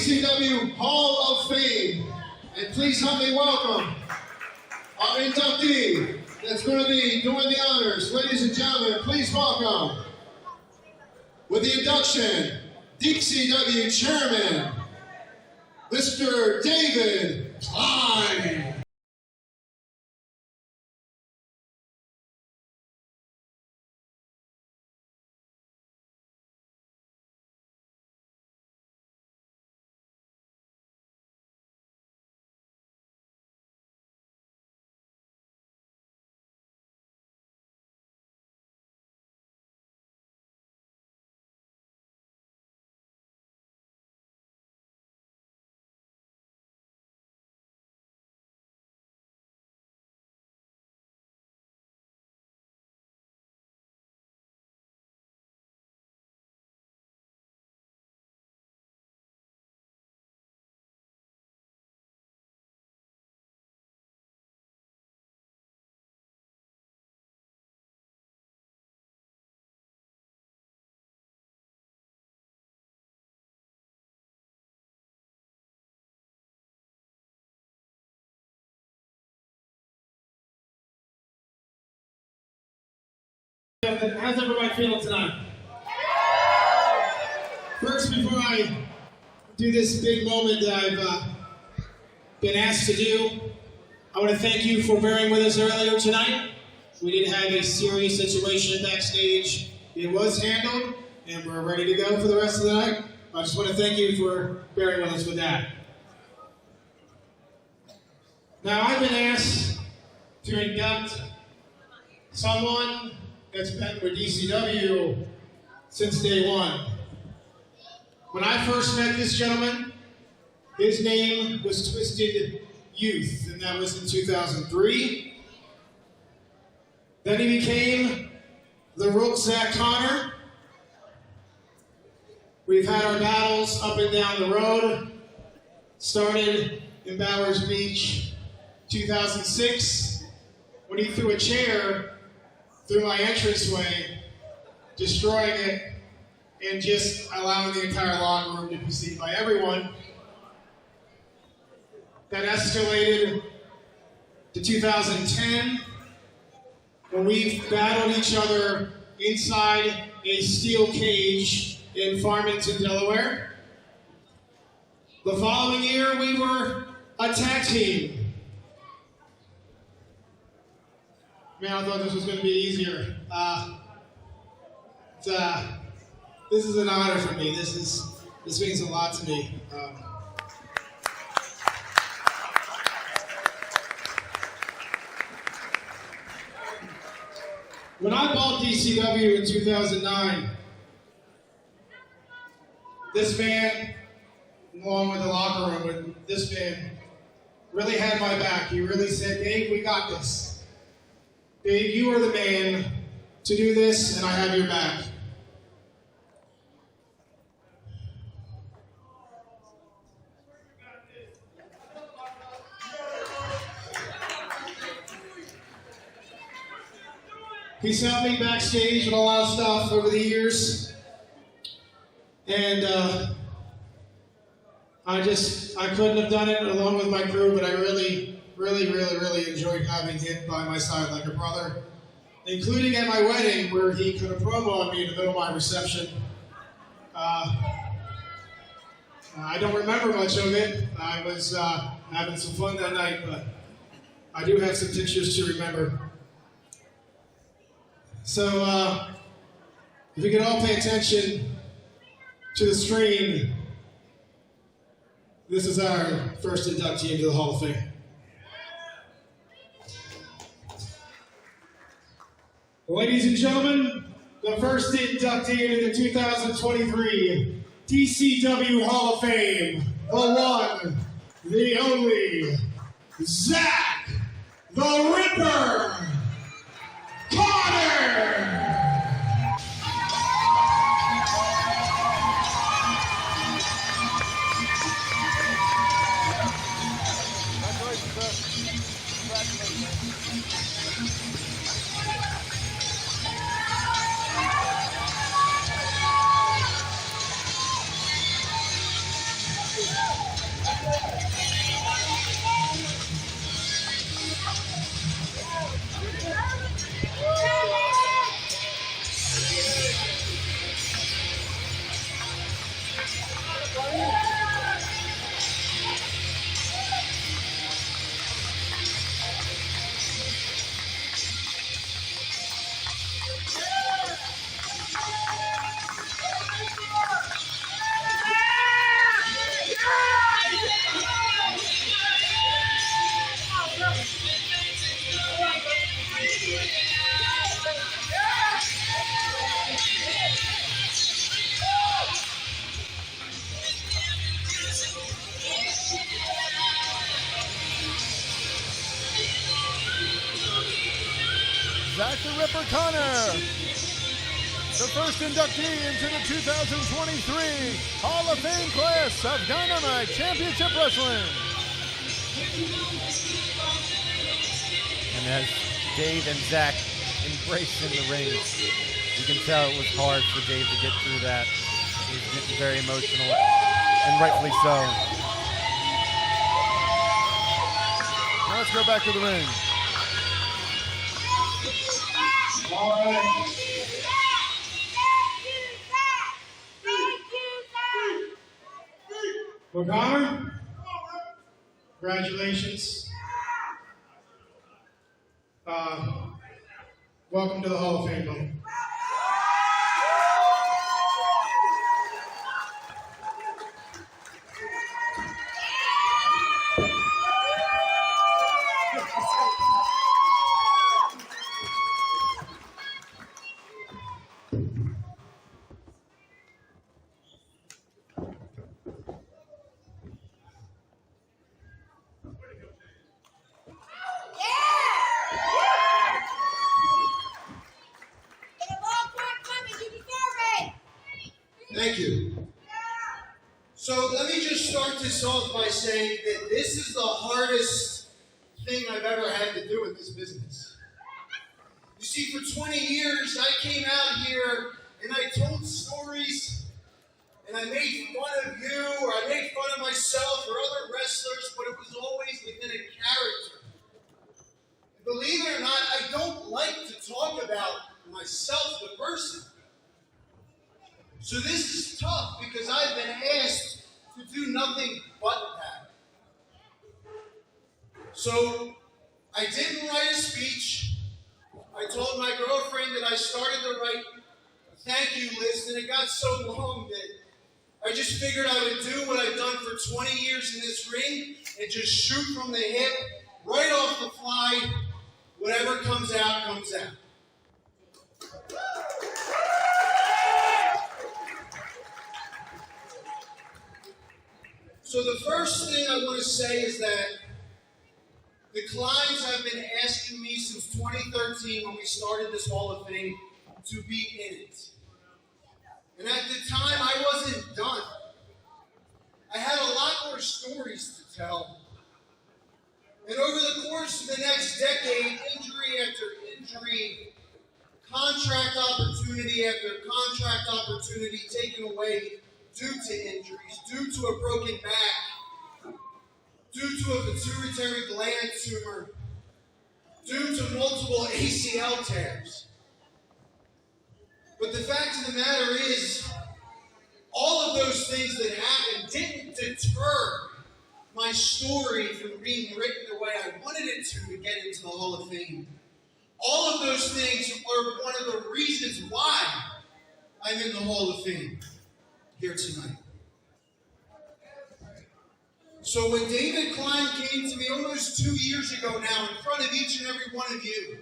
DCW Hall of Fame. And please help me welcome our inductee that's going to be doing the honors. Ladies and gentlemen, please welcome, with the induction, DCW Chairman, Mr. David Klein. How's everybody feeling tonight? First, before I do this big moment that I've been asked to do, I want to thank you for bearing with us earlier tonight. We did have a serious situation backstage. It was handled, and we're ready to go for the rest of the night. I just want to thank you for bearing with us with that. Now, I've been asked to induct someone that's been with DCW since day one. When I first met this gentleman, his name was Twisted Youth, and that was in 2003. Then he became the ZAC CONNER. We've had our battles up and down the road. Started in Bowers Beach, 2006, when he threw a chair through my entranceway, destroying it, and just allowing the entire locker room to be seen by everyone. That escalated to 2010, when we battled each other inside a steel cage in Farmington, Delaware. The following year, we were a tag team. Man, I thought this was going to be easier. This is an honor for me. This means a lot to me. When I bought DCW in 2009, this man, along with the locker room, this man really had my back. He really said, "Dave, we got this. Dave, you are the man to do this, and I have your back." He's helped me backstage with a lot of stuff over the years, and I couldn't have done it along with my crew, but I really enjoyed having him by my side like a brother, including at my wedding, where he could have promo on me in the middle of my reception. I don't remember much of it. I was having some fun that night, but I do have some pictures to remember. So, if we could all pay attention to the screen, this is our first inductee into the Hall of Fame. Ladies and gentlemen, the first inductee into the 2023 DCW Hall of Fame, the one, the only, ZAC the Ripper CONNER! ZAC the Ripper Connor, the first inductee into the 2023 Hall of Fame class of Dynamite Championship Wrestling. And as Dave and ZAC embraced in the ring, you can tell it was hard for Dave to get through that. He was getting very emotional, and rightfully so. Now let's go back to the ring. Connor, congratulations. Welcome to the Hall of Fame, buddy. Thank you. So let me just start this off by saying that this is the hardest thing I've ever had to do in this business. You see, for 20 years, I came out here and I told stories and I made fun of you or I made fun of myself or other wrestlers, but it was always within a character. And believe it or not, I don't like to talk about myself, the person. So this is tough because I've been asked to do nothing but that. So I didn't write a speech. I told my girlfriend that I started to write a thank you list, and it got so long that I just figured I would do what I've done for 20 years in this ring and just shoot from the hip, right off the fly. Whatever comes out, comes out. So the first thing I want to say is that the clients have been asking me since 2013 when we started this Hall of Fame to be in it. And at the time, I wasn't done. I had a lot more stories to tell. And over the course of the next decade, injury after injury, contract opportunity after contract opportunity taken away due to injuries, due to a broken back, due to a pituitary gland tumor, due to multiple ACL tears. But the fact of the matter is, all of those things that happened didn't deter my story from being written the way I wanted it to get into the Hall of Fame. All of those things are one of the reasons why I'm in the Hall of Fame here tonight. So when David Klein came to me almost 2 years ago now in front of each and every one of you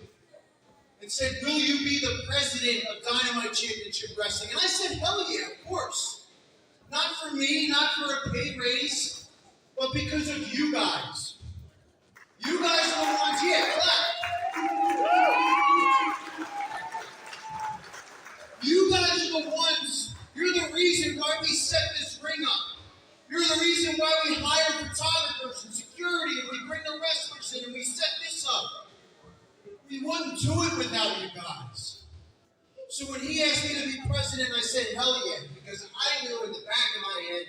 and said, will you be the president of Dynamite Championship Wrestling? And I said, hell yeah, of course. Not for me, not for a pay raise, but because of you guys. You guys are the ones, yeah, clap. You guys are the ones, you're the reason why we set this ring up. You're the reason why we hire photographers and security and we bring the wrestlers in and we set this up. We wouldn't do it without you guys. So when he asked me to be president, I said, hell yeah, because I knew in the back of my head,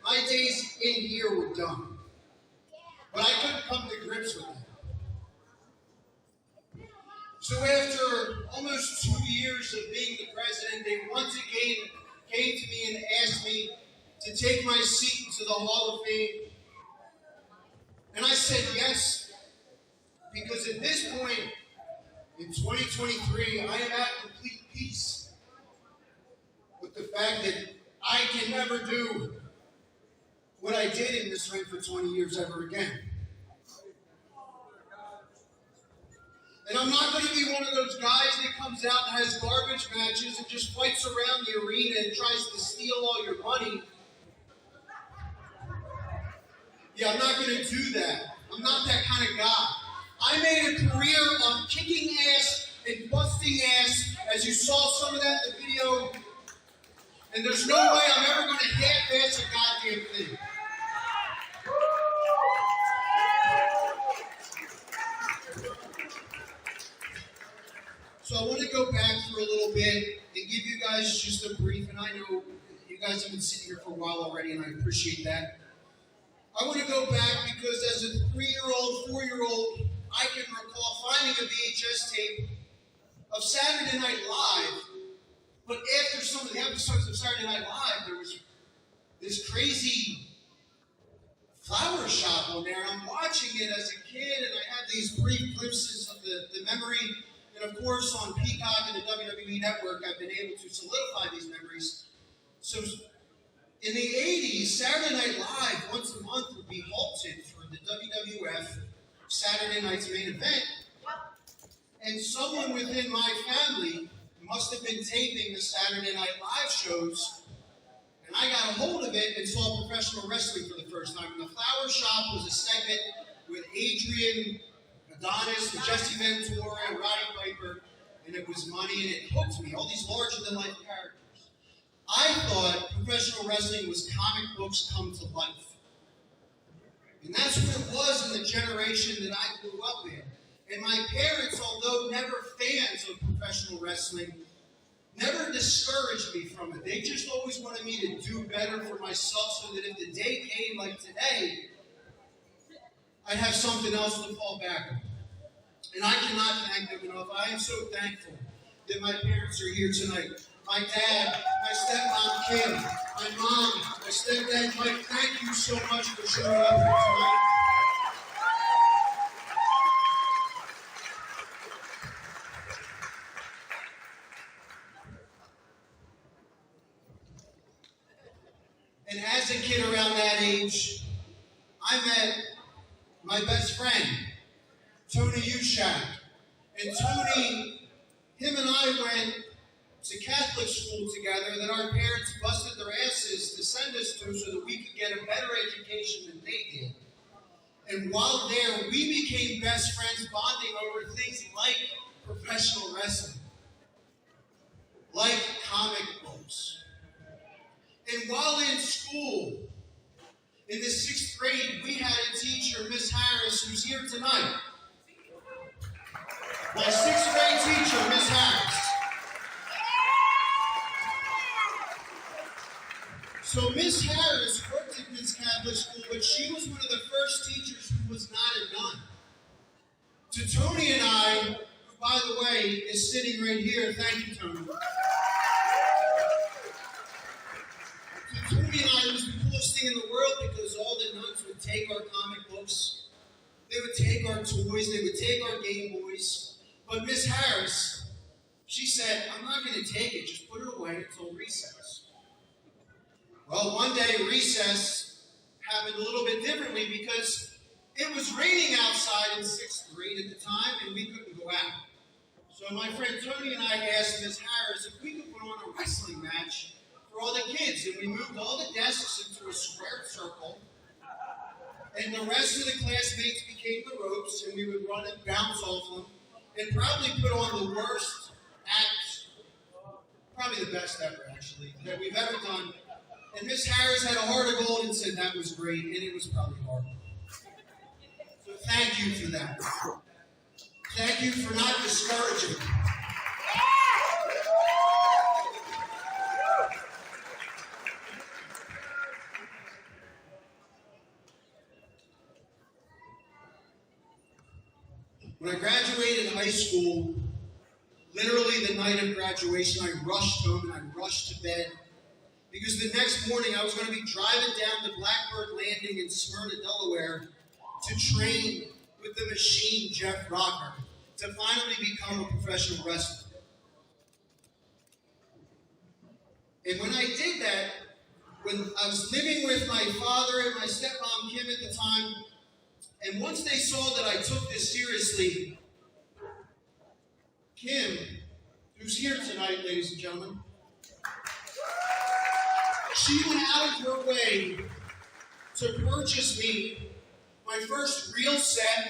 my days in here were done. But I couldn't come to grips with that. So after almost 2 years of being the president, they once again came to me and asked me to take my seat into the Hall of Fame. And I said yes, because at this point, in 2023, I am at complete peace with the fact that I can never do what I did in this ring for 20 years ever again. And I'm not going to be one of those guys that comes out and has garbage matches and just fights around the arena and tries to steal all your money. Yeah, I'm not going to do that. I'm not that kind of guy. I made a career of kicking ass and busting ass, as you saw some of that in the video. And there's no way I'm ever going to half-ass a goddamn thing. So I want to go back for a little bit and give you guys just a brief, and I know you guys have been sitting here for a while already, and I appreciate that. I want to go back because as a 3-year-old, 4-year-old, I can recall finding a VHS tape of Saturday Night Live, but after some of the episodes of Saturday Night Live, there was this crazy flower shop on there, and I'm watching it as a kid, and I have these brief glimpses of the memory, and of course on Peacock and the WWE Network, I've been able to solidify these memories. So in the 80s, Saturday Night Live once a month would be halted for the WWF Saturday night's main event. And someone within my family must have been taping the Saturday Night Live shows, and I got a hold of it and saw professional wrestling for the first time. And the Flower Shop was a segment with Adrian, Adonis, and Jesse Ventura, and Roddy Piper, and it was money, and it hooked me. All these larger-than-life characters. I thought professional wrestling was comic books come to life. And that's what it was in the generation that I grew up in. And my parents, although never fans of professional wrestling, never discouraged me from it. They just always wanted me to do better for myself so that if the day came like today, I'd have something else to fall back on. And I cannot thank them enough. I am so thankful that my parents are here tonight. My dad, my stepmom, Kim, my mom, my stepdad, Mike, thank you so much for showing up here tonight. And as a kid around that age, I met my best friend, Tony Ushak. And Tony, him and I went to Catholic school together that our parents busted their asses to send us to so that we could get a better education than they did. And while there, we became best friends, bonding over things like professional wrestling, like comic books. And while in school, in the 6th grade, we had a teacher, Miss Harris, who's here tonight. My 6th grade teacher, Miss Harris. So Miss Harris worked at this Catholic school, but she was one of the first teachers who was not a nun. To Tony and I, who, by the way, is sitting right here, thank you, Tony. To Tony and I, it was the coolest thing in the world because all the nuns would take our comic books, they would take our toys, they would take our Game Boys. But Miss Harris, she said, I'm not going to take it, just put it away until recess. Well, one day recess happened a little bit differently because it was raining outside in 6th grade at the time and we couldn't go out. So my friend Tony and I asked Miss Harris if we could put on a wrestling match for all the kids. And we moved all the desks into a square circle. And the rest of the classmates became the ropes and we would run and bounce off them and probably put on the worst act, probably the best ever actually, that we've ever done. And Miss Harris had a heart of gold and said that was great, and it was probably horrible. So thank you for that. Thank you for not discouraging. When I graduated high school, literally the night of graduation, I rushed home and I rushed to bed. Because the next morning I was going to be driving down to Blackbird Landing in Smyrna, Delaware to train with the machine Jeff Rocker to finally become a professional wrestler. And when I did that, when I was living with my father and my stepmom Kim at the time, and once they saw that I took this seriously, Kim, who's here tonight, ladies and gentlemen, she went out of her way to purchase me my first real set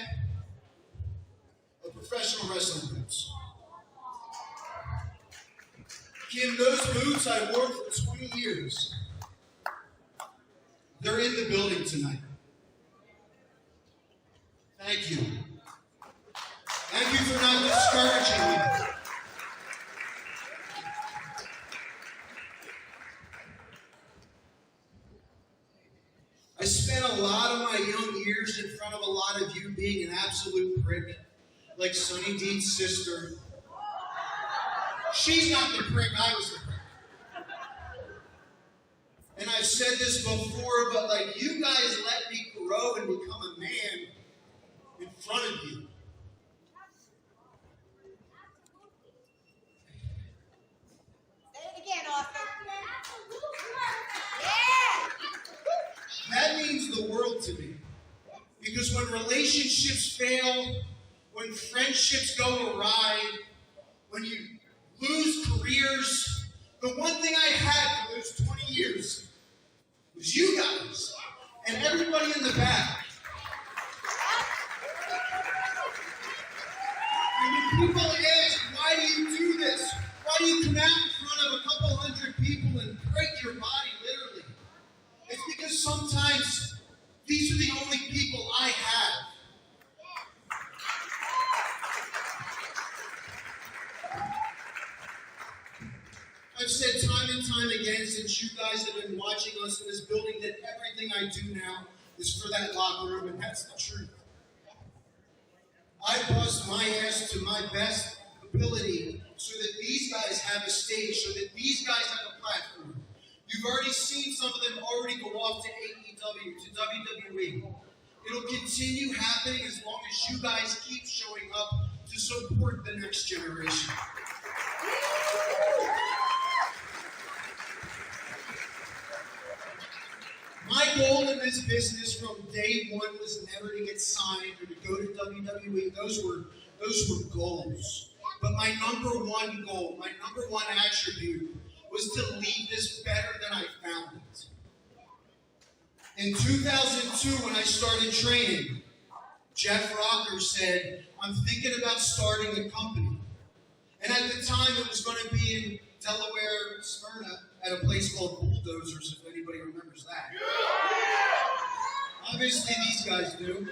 of professional wrestling boots. Kim, those boots I wore for 20 years, they're in the building tonight. Thank you. Thank you for not discouraging me. I spent a lot of my young years in front of a lot of you being an absolute prick, like Sonny Dean's sister. She's not the prick, I was the prick. And I've said this before, but like, you guys let me grow and become a man in front of you. Say it again, Austin. Yeah! That means the world to me. Because when relationships fail, when friendships go awry, when you lose careers, the one thing I had for those 20 years was you guys and everybody in the back. And when people ask, why do you do this? Why do you come out in front of a couple hundred people and break your body, literally? It's because sometimes these are the only people I have. I've said time and time again since you guys have been watching us in this building that everything I do now is for that locker room, and that's the truth. I bust my ass to my best ability so that these guys have a stage, so that these guys have a platform. You've already seen some of them already go off to AEW, to WWE. It'll continue happening as long as you guys keep showing up to support the next generation. My goal in this business from day one was never to get signed or to go to WWE. Those were goals. But my number one goal, my number one attribute was to leave this better than I found it. In 2002, when I started training, Jeff Rocker said, I'm thinking about starting a company. And at the time, it was going to be in Delaware, Smyrna, at a place called Bulldozers, if anybody remembers that. Obviously, these guys do.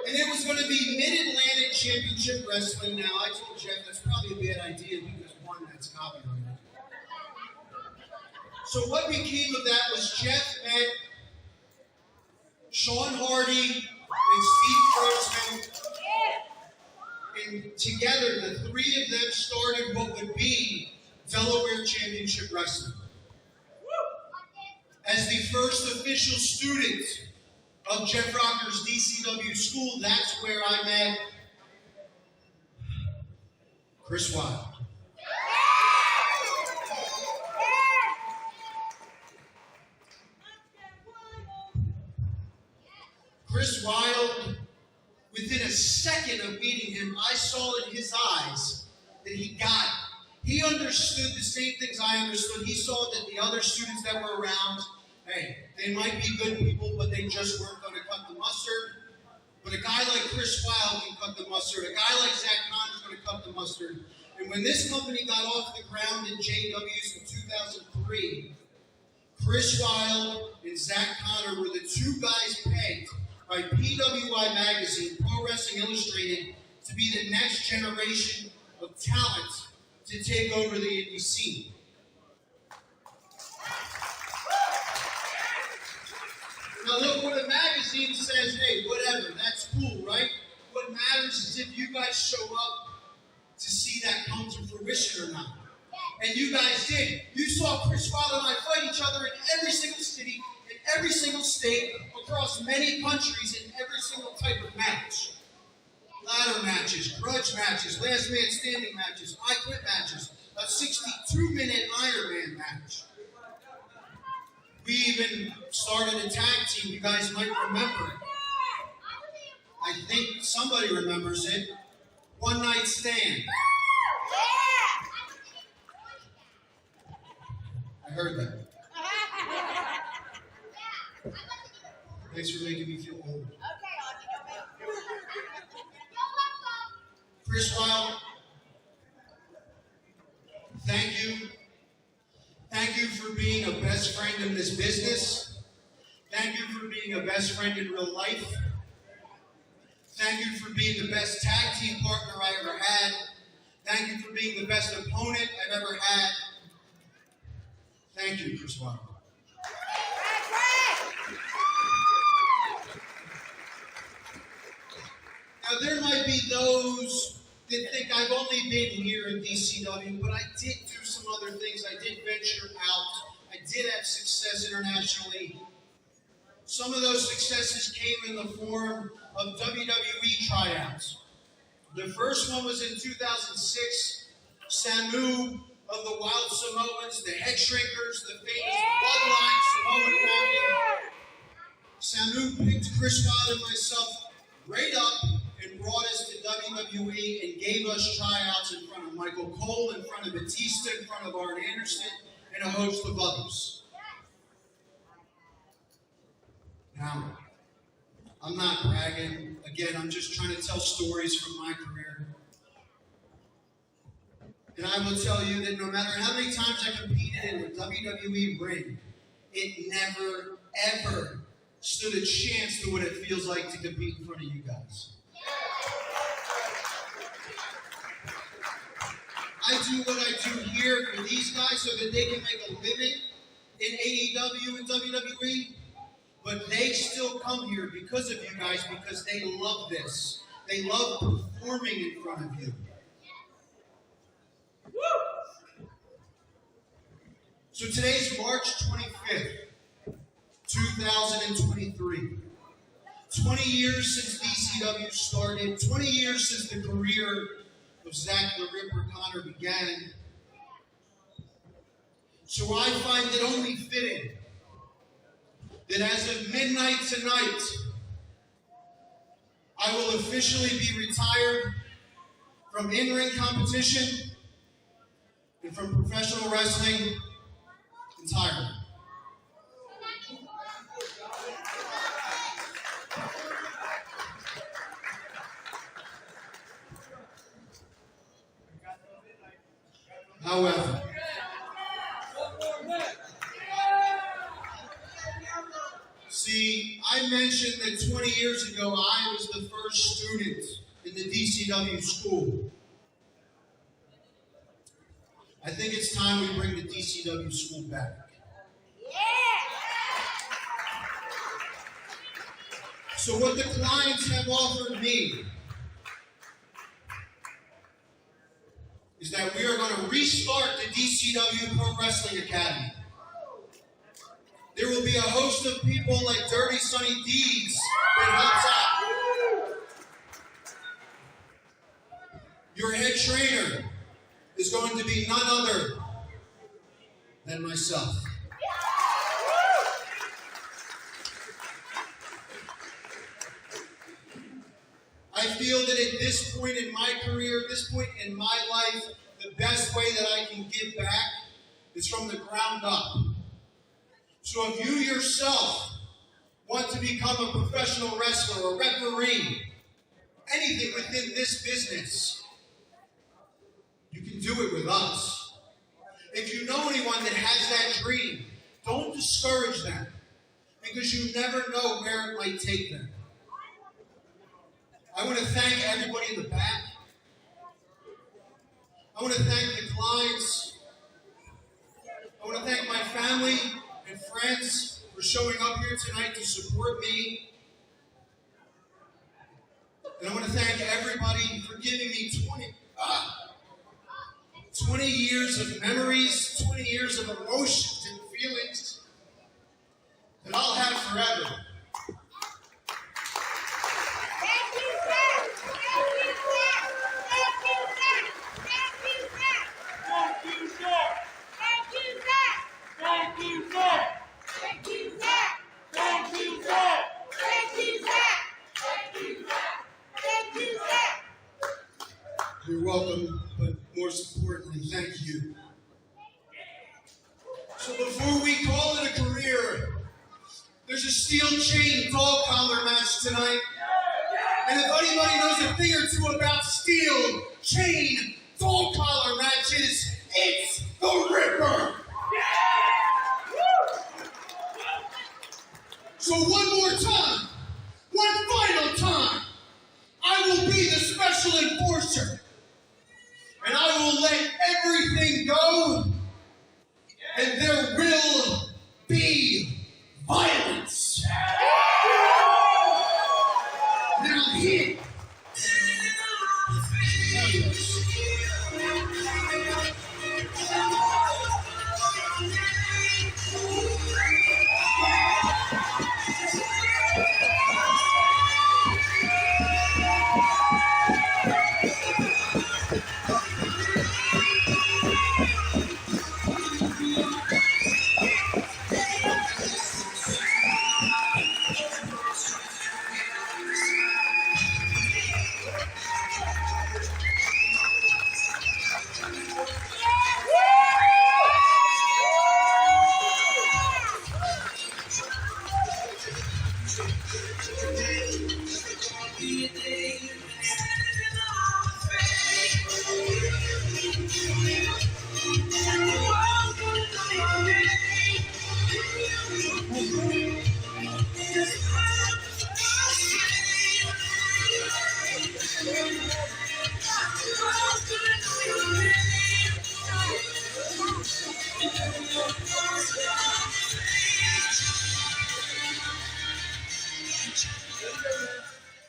And it was going to be Mid-Atlantic Championship Wrestling. Now, I told Jeff that's probably a bad idea because, one, that's copyrighted. So what became of that was Jeff met Sean Hardy and Steve Grossman. And together, the three of them started what would be Delaware Championship Wrestling. As the first official student of Jeff Rocker's DCW school, that's where I met Chris Wilde. Chris Wilde, within a second of meeting him, I saw in his eyes that he got it. He understood the same things I understood. He saw that the other students that were around, hey, they might be good people, but they just weren't going to cut the mustard. But a guy like Chris Wilde can cut the mustard. A guy like ZAC is going to cut the mustard. And when this company got off the ground in JW's in 2003, Chris Wilde and ZAC CONNER were the two guys pegged by PWI Magazine, Pro Wrestling Illustrated, to be the next generation of talent to take over the indie scene. Now look, when a magazine says, hey, whatever, that's cool, right? What matters is if you guys show up to see that come to fruition or not. And you guys did. You saw Chris Wilde and I fight each other in every single city, in every single state, across many countries, in every single type of match. Ladder matches, grudge matches, last man standing matches, I quit matches, a 62-minute Iron Man match. We even started a tag team, you guys might remember it. I think somebody remembers it. One Night Stand. I heard that. Thanks for making me feel old. Chris Wilde, this business. Thank you for being a best friend in real life. Thank you for being the best tag team partner I ever had. Thank you for being the best opponent I've ever had. Thank you, Chris Waddle. Now, there might be those that think I've only been here in DCW, but I did do some other things. I did venture out. I did have success internationally. Some of those successes came in the form of WWE tryouts. The first one was in 2006. Samu of the Wild Samoans, the Head Shrinkers, the famous Bloodline Samoan family. Samu picked Chris Waddle and myself right up and brought us to WWE and gave us tryouts in front of Michael Cole, in front of Batista, in front of Arn Anderson, and a host of others. Now, I'm not bragging. Again, I'm just trying to tell stories from my career. And I will tell you that no matter how many times I competed in the WWE ring, it never, ever stood a chance to what it feels like to compete in front of you guys. I do what I do here for these guys so that they can make a living in AEW and WWE, but they still come here because of you guys, because they love this. They love performing in front of you. So today's March 25th, 2023. 20 years since DCW started, 20 years since the career of ZAC the Ripper Connor began. So I find it only fitting that as of midnight tonight, I will officially be retired from in-ring competition and from professional wrestling entirely. However, see, I mentioned that 20 years ago I was the first student in the DCW school. I think it's time we bring the DCW school back. So what the clients have offered me is that we are going to restart the DCW Pro Wrestling Academy. There will be a host of people like Dirty Sonny Deeds that helps out. Your head trainer is going to be none other than myself. I feel that at this point in my career, this point in my life, the best way that I can give back is from the ground up. So if you yourself want to become a professional wrestler, a referee, anything within this business, you can do it with us. If you know anyone that has that dream, don't discourage them, because you never know where it might take them. I want to thank everybody in the back. I want to thank the clients. I want to thank my family and friends for showing up here tonight to support me. And I want to thank everybody for giving me 20 years of memories, 20 years of emotions and feelings that I'll have forever. You're welcome, but more importantly, thank you. So before we call it a career, there's a steel chain dog collar match tonight. And if anybody knows a thing or two about steel chain dog collar matches, it's the Ripper. So one more time, one final time, I will be the special enforcer. And I will let everything go, and there will be violence. Now hit.